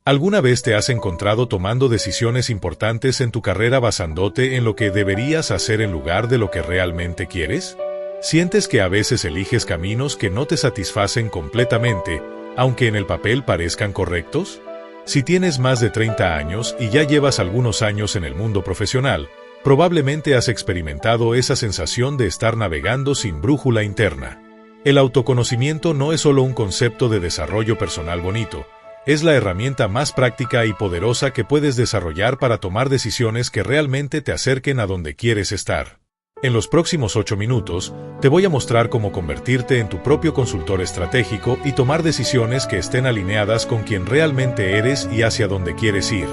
¿Alguna vez te has encontrado tomando decisiones importantes en tu carrera basándote en lo que deberías hacer en lugar de lo que realmente quieres? ¿Sientes que a veces eliges caminos que no te satisfacen completamente, aunque en el papel parezcan correctos? Si tienes más de 30 años y ya llevas algunos años en el mundo profesional, probablemente has experimentado esa sensación de estar navegando sin brújula interna. El autoconocimiento no es solo un concepto de desarrollo personal bonito, es la herramienta más práctica y poderosa que puedes desarrollar para tomar decisiones que realmente te acerquen a donde quieres estar. En los próximos 8 minutos, te voy a mostrar cómo convertirte en tu propio consultor estratégico y tomar decisiones que estén alineadas con quien realmente eres y hacia donde quieres ir.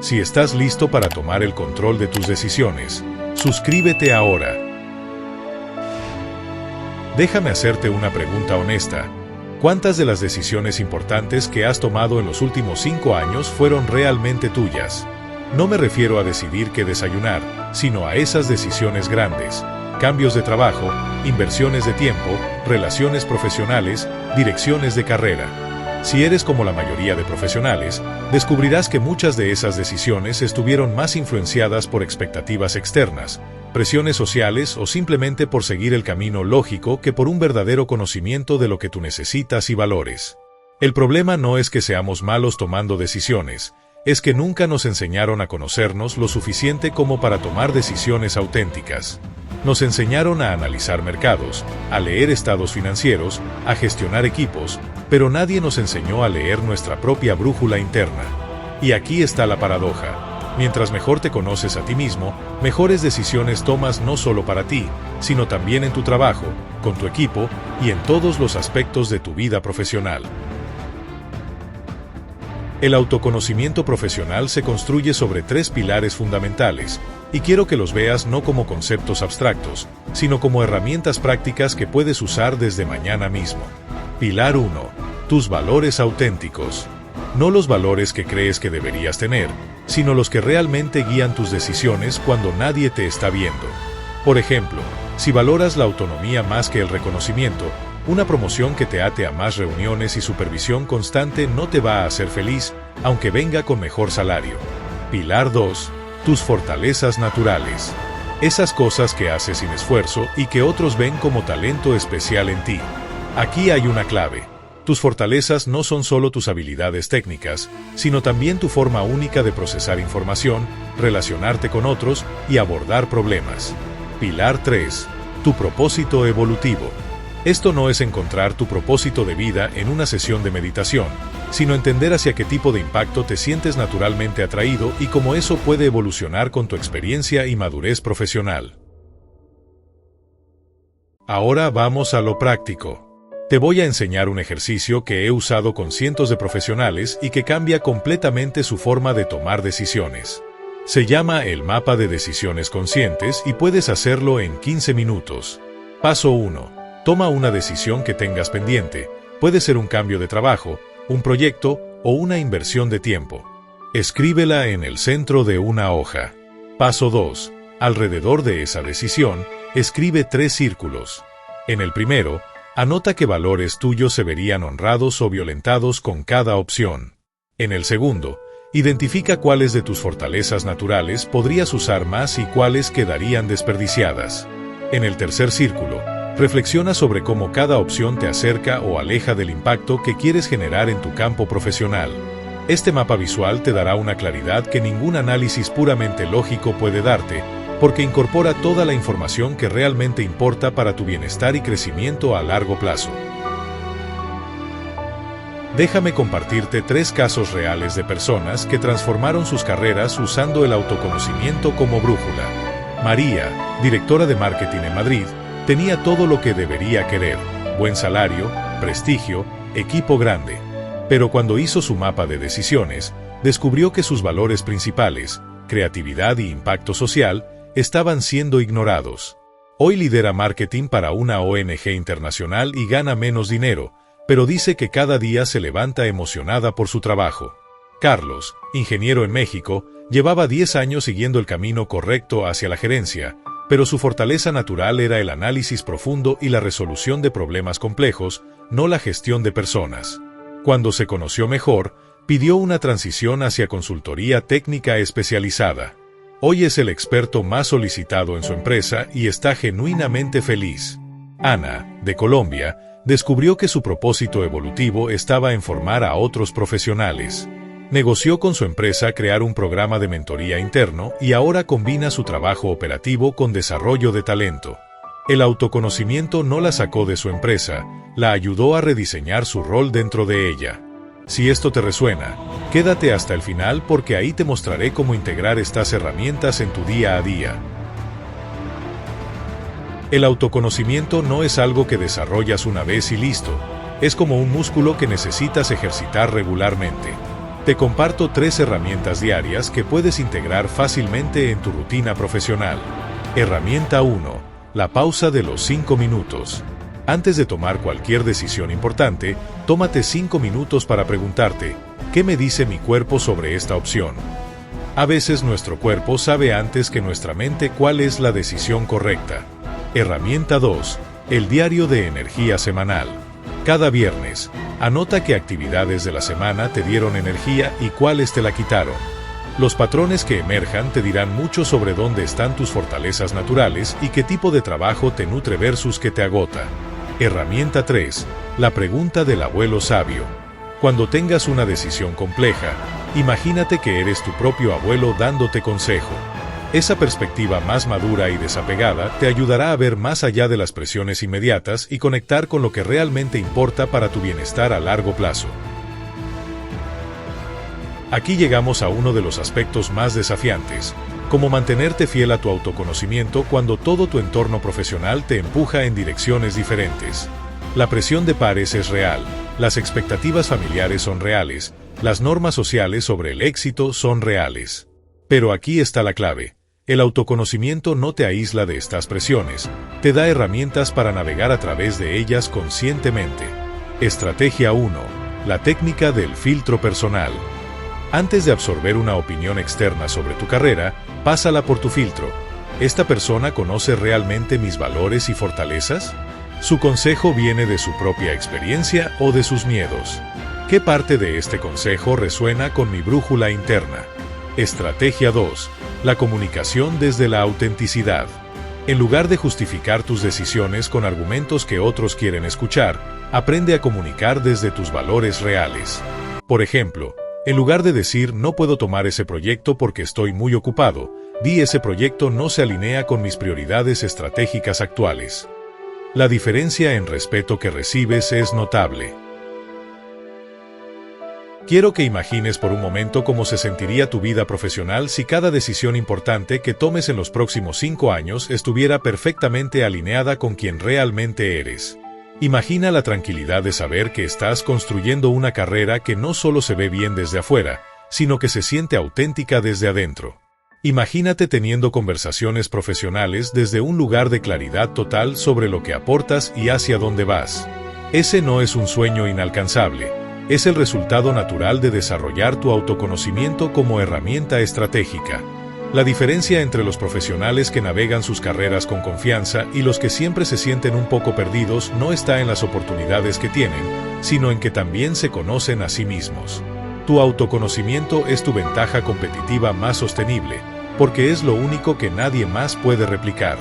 Si estás listo para tomar el control de tus decisiones, suscríbete ahora. Déjame hacerte una pregunta honesta. ¿Cuántas de las decisiones importantes que has tomado en los últimos 5 años fueron realmente tuyas? No me refiero a decidir qué desayunar, sino a esas decisiones grandes. Cambios de trabajo, inversiones de tiempo, relaciones profesionales, direcciones de carrera. Si eres como la mayoría de profesionales, descubrirás que muchas de esas decisiones estuvieron más influenciadas por expectativas externas, presiones sociales o simplemente por seguir el camino lógico que por un verdadero conocimiento de lo que tú necesitas y valores. El problema no es que seamos malos tomando decisiones, es que nunca nos enseñaron a conocernos lo suficiente como para tomar decisiones auténticas. Nos enseñaron a analizar mercados, a leer estados financieros, a gestionar equipos, pero nadie nos enseñó a leer nuestra propia brújula interna. Y aquí está la paradoja. Mientras mejor te conoces a ti mismo, mejores decisiones tomas no solo para ti, sino también en tu trabajo, con tu equipo y en todos los aspectos de tu vida profesional. El autoconocimiento profesional se construye sobre 3 pilares fundamentales, y quiero que los veas no como conceptos abstractos, sino como herramientas prácticas que puedes usar desde mañana mismo. Pilar 1. Tus valores auténticos. No los valores que crees que deberías tener, sino los que realmente guían tus decisiones cuando nadie te está viendo. Por ejemplo, si valoras la autonomía más que el reconocimiento, una promoción que te ate a más reuniones y supervisión constante no te va a hacer feliz, aunque venga con mejor salario. Pilar 2. Tus fortalezas naturales. Esas cosas que haces sin esfuerzo y que otros ven como talento especial en ti. Aquí hay una clave. Tus fortalezas no son solo tus habilidades técnicas, sino también tu forma única de procesar información, relacionarte con otros y abordar problemas. Pilar 3. Tu propósito evolutivo. Esto no es encontrar tu propósito de vida en una sesión de meditación, sino entender hacia qué tipo de impacto te sientes naturalmente atraído y cómo eso puede evolucionar con tu experiencia y madurez profesional. Ahora vamos a lo práctico. Te voy a enseñar un ejercicio que he usado con cientos de profesionales y que cambia completamente su forma de tomar decisiones. Se llama el mapa de decisiones conscientes y puedes hacerlo en 15 minutos. Paso 1. Toma una decisión que tengas pendiente. Puede ser un cambio de trabajo, un proyecto o una inversión de tiempo. Escríbela en el centro de una hoja. Paso 2. Alrededor de esa decisión, escribe 3 círculos. En el primero, anota qué valores tuyos se verían honrados o violentados con cada opción. En el segundo, identifica cuáles de tus fortalezas naturales podrías usar más y cuáles quedarían desperdiciadas. En el tercer círculo, reflexiona sobre cómo cada opción te acerca o aleja del impacto que quieres generar en tu campo profesional. Este mapa visual te dará una claridad que ningún análisis puramente lógico puede darte, porque incorpora toda la información que realmente importa para tu bienestar y crecimiento a largo plazo. Déjame compartirte 3 casos reales de personas que transformaron sus carreras usando el autoconocimiento como brújula. María, directora de marketing en Madrid, tenía todo lo que debería querer: buen salario, prestigio, equipo grande. Pero cuando hizo su mapa de decisiones, descubrió que sus valores principales, creatividad y impacto social, estaban siendo ignorados. Hoy lidera marketing para una ONG internacional y gana menos dinero, pero dice que cada día se levanta emocionada por su trabajo. Carlos, ingeniero en México, llevaba 10 años siguiendo el camino correcto hacia la gerencia, pero su fortaleza natural era el análisis profundo y la resolución de problemas complejos, no la gestión de personas. Cuando se conoció mejor, pidió una transición hacia consultoría técnica especializada. Hoy es el experto más solicitado en su empresa y está genuinamente feliz. Ana, de Colombia, descubrió que su propósito evolutivo estaba en formar a otros profesionales. Negoció con su empresa crear un programa de mentoría interno y ahora combina su trabajo operativo con desarrollo de talento. El autoconocimiento no la sacó de su empresa, la ayudó a rediseñar su rol dentro de ella. Si esto te resuena, quédate hasta el final porque ahí te mostraré cómo integrar estas herramientas en tu día a día. El autoconocimiento no es algo que desarrollas una vez y listo, es como un músculo que necesitas ejercitar regularmente. Te comparto 3 herramientas diarias que puedes integrar fácilmente en tu rutina profesional. Herramienta 1. La pausa de los 5 minutos. Antes de tomar cualquier decisión importante, tómate 5 minutos para preguntarte, ¿qué me dice mi cuerpo sobre esta opción? A veces nuestro cuerpo sabe antes que nuestra mente cuál es la decisión correcta. Herramienta 2. El diario de energía semanal. Cada viernes, anota qué actividades de la semana te dieron energía y cuáles te la quitaron. Los patrones que emerjan te dirán mucho sobre dónde están tus fortalezas naturales y qué tipo de trabajo te nutre versus que te agota. Herramienta 3. La pregunta del abuelo sabio. Cuando tengas una decisión compleja, imagínate que eres tu propio abuelo dándote consejo. Esa perspectiva más madura y desapegada te ayudará a ver más allá de las presiones inmediatas y conectar con lo que realmente importa para tu bienestar a largo plazo. Aquí llegamos a uno de los aspectos más desafiantes, cómo mantenerte fiel a tu autoconocimiento cuando todo tu entorno profesional te empuja en direcciones diferentes. La presión de pares es real, las expectativas familiares son reales, las normas sociales sobre el éxito son reales. Pero aquí está la clave. El autoconocimiento no te aísla de estas presiones, te da herramientas para navegar a través de ellas conscientemente. Estrategia 1. La técnica del filtro personal. Antes de absorber una opinión externa sobre tu carrera, pásala por tu filtro. ¿Esta persona conoce realmente mis valores y fortalezas? ¿Su consejo viene de su propia experiencia o de sus miedos? ¿Qué parte de este consejo resuena con mi brújula interna? Estrategia 2. La comunicación desde la autenticidad. En lugar de justificar tus decisiones con argumentos que otros quieren escuchar, aprende a comunicar desde tus valores reales. Por ejemplo, en lugar de decir no puedo tomar ese proyecto porque estoy muy ocupado, di ese proyecto no se alinea con mis prioridades estratégicas actuales. La diferencia en respeto que recibes es notable. Quiero que imagines por un momento cómo se sentiría tu vida profesional si cada decisión importante que tomes en los próximos 5 años estuviera perfectamente alineada con quien realmente eres. Imagina la tranquilidad de saber que estás construyendo una carrera que no solo se ve bien desde afuera, sino que se siente auténtica desde adentro. Imagínate teniendo conversaciones profesionales desde un lugar de claridad total sobre lo que aportas y hacia dónde vas. Ese no es un sueño inalcanzable. Es el resultado natural de desarrollar tu autoconocimiento como herramienta estratégica. La diferencia entre los profesionales que navegan sus carreras con confianza y los que siempre se sienten un poco perdidos no está en las oportunidades que tienen, sino en que también se conocen a sí mismos. Tu autoconocimiento es tu ventaja competitiva más sostenible, porque es lo único que nadie más puede replicar.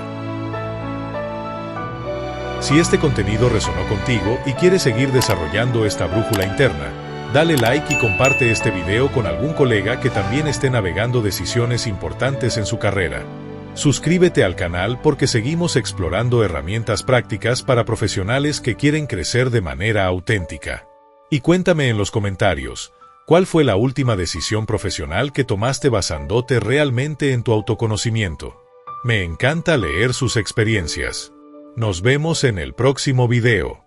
Si este contenido resonó contigo y quieres seguir desarrollando esta brújula interna, dale like y comparte este video con algún colega que también esté navegando decisiones importantes en su carrera. Suscríbete al canal porque seguimos explorando herramientas prácticas para profesionales que quieren crecer de manera auténtica. Y cuéntame en los comentarios, ¿cuál fue la última decisión profesional que tomaste basándote realmente en tu autoconocimiento? Me encanta leer sus experiencias. Nos vemos en el próximo video.